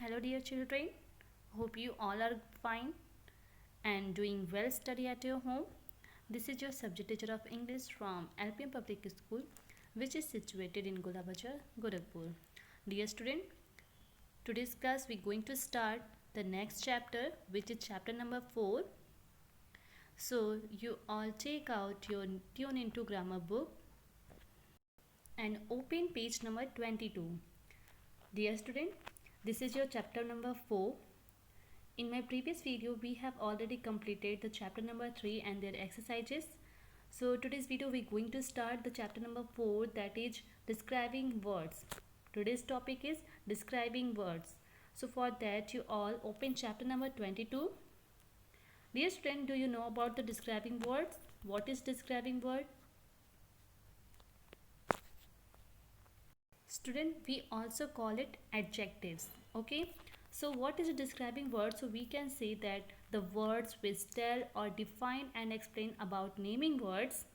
Hello dear children, hope you all are fine and doing well study at your home. This is your subject teacher of English from LPM Public School, which is situated in Golabazar, Gorakhpur. Dear student, today's class we are going to start the next chapter, which is chapter number 4. So you all take out your Tune Into Grammar book and open page number 22. Dear student, this is your chapter number 4. In my previous video, we have already completed the chapter number 3 and their exercises. So today's video, we're going to start the chapter number 4, that is describing words. Today's topic is describing words. So for that, you all open chapter number 22. Dear student, do you know about the describing words? What is describing word? Student, we also call it adjectives. Okay. So what is a describing word? So we can say that the words which tell or define and explain about naming words.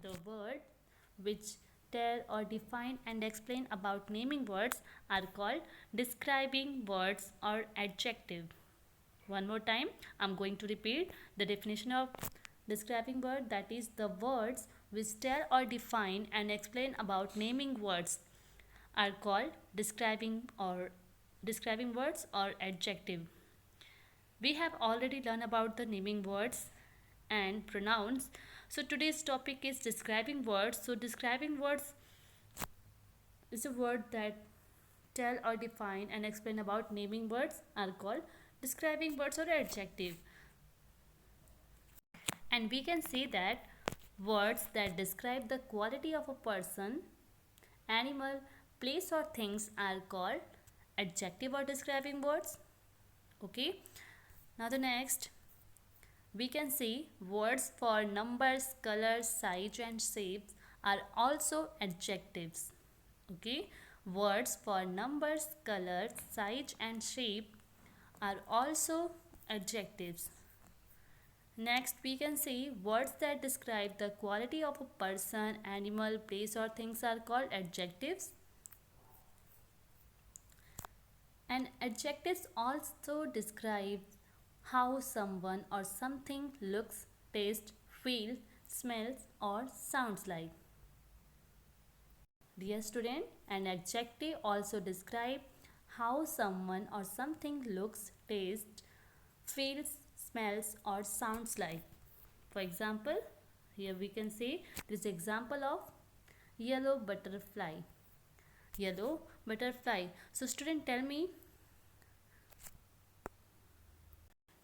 The word which tell or define and explain about naming words are called describing words or adjective. One more time, I'm going to repeat the definition of describing word, that is the words which tell or define and explain about naming words are called describing words or adjective. We have already learned about the naming words and pronouns. So today's topic is describing words. So describing words is a word that tell or define and explain about naming words are called describing words or adjective. And we can say that words that describe the quality of a person, animal, place or things are called adjective or describing words. Okay. Now the next, we can see words for numbers, colors, size and shapes are also adjectives. Okay. Words for numbers, colors, size and shape are also adjectives. Next, we can see words that describe the quality of a person, animal, place or things are called adjectives. And adjectives also describe how someone or something looks, tastes, feels, smells or sounds like. Dear student, an adjective also describe how someone or something looks, tastes, feels, smells or sounds like. For example, here we can say this example of yellow butterfly. Yellow butterfly. So student, tell me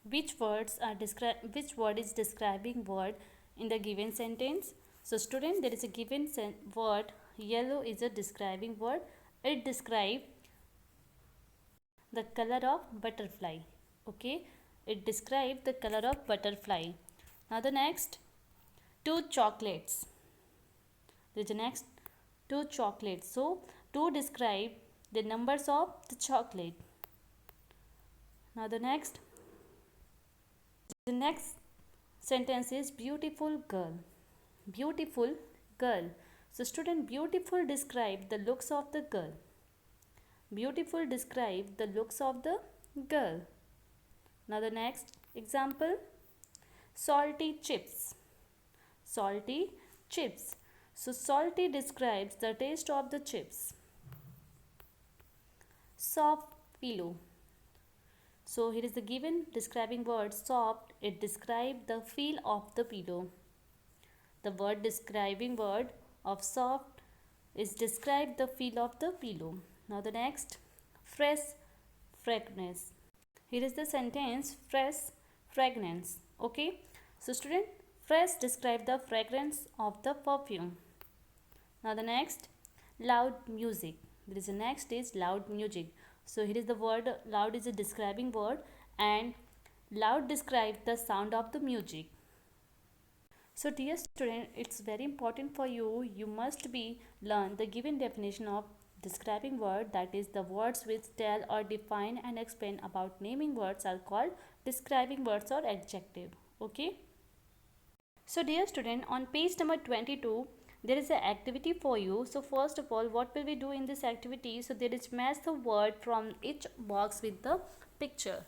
which word is describing word in the given sentence. So student, there is a given word yellow is a describing word. It describes the color of butterfly. Okay, it describes the color of butterfly. Now the next, two chocolates. There is the next, two chocolates. So two describe the numbers of the chocolate. Now the next sentence is beautiful girl. Beautiful girl. So student, beautiful describe the looks of the girl. Beautiful describe the looks of the girl. Now the next example, salty chips. Salty chips. So salty describes the taste of the chips. Soft pillow. So here is the given describing word soft. It describes the feel of the pillow. The word describing word of soft is describe the feel of the pillow. Now the next, fresh fragrance. Here is the sentence fresh fragrance. Okay. So student, fresh describe the fragrance of the perfume. Now the next, loud music. There is the next is loud music. So here is the word loud is a describing word and loud describes the sound of the music. So dear student, it's very important for you. You must be learn the given definition of describing word, that is the words which tell or define and explain about naming words are called describing words or adjective. Okay. So dear student, on page number 22, there is an activity for you. So first of all, what will we do in this activity? So there is match the word from each box with the picture.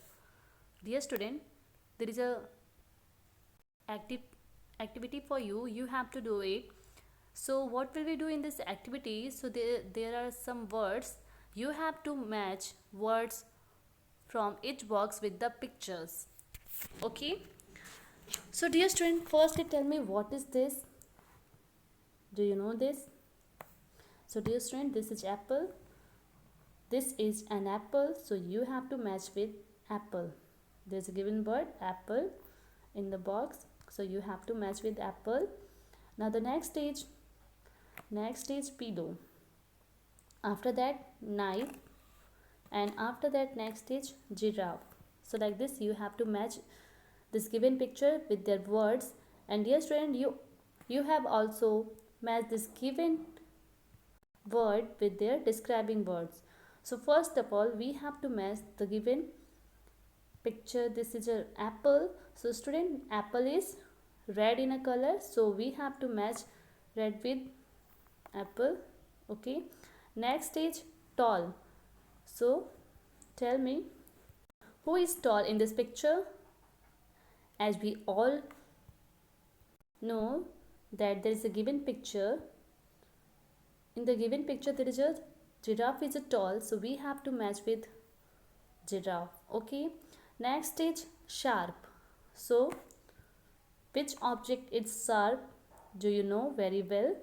Dear student, there is a activity for you. You have to do it. So what will we do in this activity? So there are some words. You have to match words from each box with the pictures. Okay. So dear student, firstly tell me, what is this? Do you know this? So dear student, this is apple. This is an apple. So you have to match with apple. There's a given word apple in the box. So you have to match with apple. Now the next stage pillow. After that knife. And after that next stage giraffe. So like this you have to match this given picture with their words. And dear student, you have also matched this given word with their describing words. So first of all, we have to match the given picture. This is an apple. So student, apple is red in a color, so we have to match red with apple. Okay. Next stage, tall. So tell me, who is tall in this picture? As we all know that there is a given picture. In the given picture there is a giraffe is a tall, so we have to match with giraffe. Okay. Next stage, sharp. So which object is sharp? Do you know very well?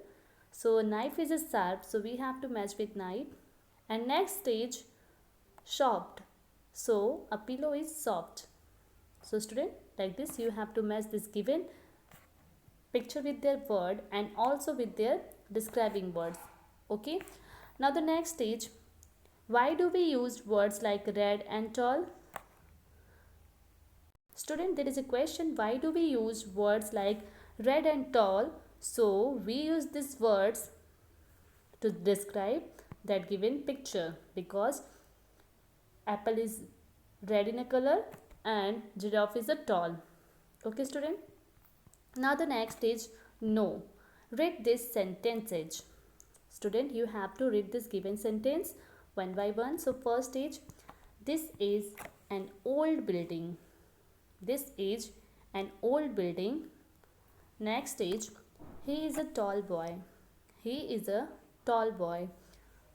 So knife is a sharp, so we have to match with knife. And next stage, soft. So a pillow is soft. So student, like this you have to match this given picture with their word and also with their describing words. Okay. Now the next stage, why do we use words like red and tall? Student, there is a question, why do we use words like red and tall? So we use these words to describe that given picture, because apple is red in a color and giraffe is a tall. Okay student. Now the next is no. Read this sentences. Student, you have to read this given sentence one by one. So first stage, this is an old building. This is an old building. Next stage, he is a tall boy. He is a tall boy.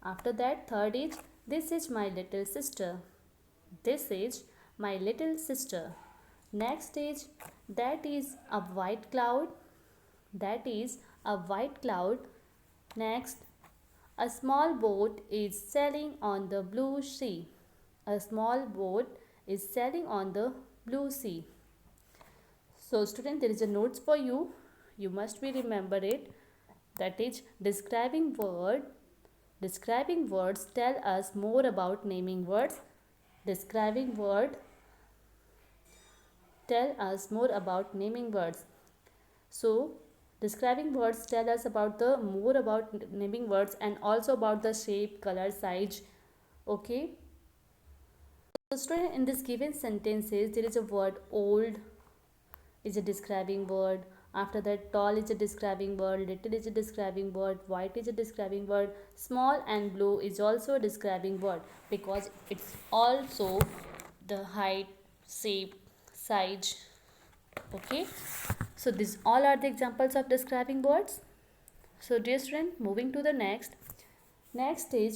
After that, third is, this is my little sister. This is my little sister. Next stage, that is a white cloud. That is a white cloud. Next, a small boat is sailing on the blue sea. A small boat is sailing on the blue sea. So student, there is a notes for you. You must be remember it. That is describing word. Describing words tell us more about naming words. Describing word tell us more about naming words. So describing words tell us about the more about naming words and also about the shape, color, size. Okay. So student, in this given sentences there is a word old is a describing word. After that, tall is a describing word, little is a describing word, white is a describing word, small and blue is also a describing word, because it's also the height, shape, size. Okay. So these all are the examples of describing words. So dear student, moving to the next stage,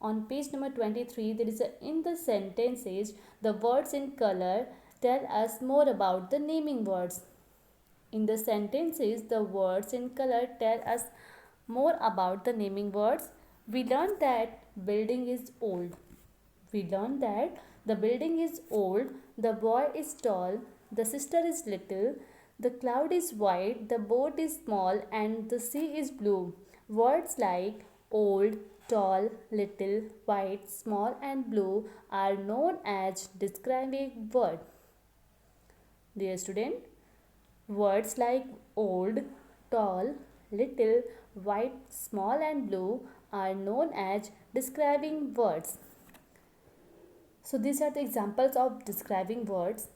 on page number 23, there is a, in the sentences, the words in color tell us more about the naming words. In the sentences, the words in color tell us more about the naming words. We learned that building is old. We learned that the building is old, the boy is tall, the sister is little, the cloud is white, the boat is small, and the sea is blue. Words like old, tall, little, white, small, and blue are known as describing words. Dear student, words like old, tall, little, white, small, and blue are known as describing words. So these are the examples of describing words.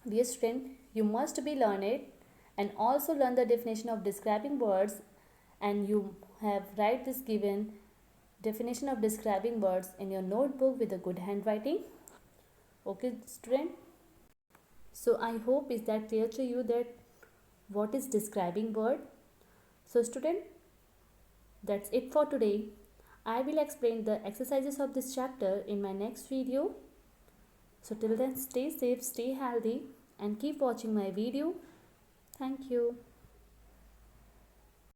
Dear student, you must be learn it and also learn the definition of describing words and you have write this given definition of describing words in your notebook with a good handwriting. Okay student, so I hope is that clear to you that what is describing word. So student, that's it for today. I will explain the exercises of this chapter in my next video. So till then, stay safe, stay healthy, and keep watching my video. Thank you.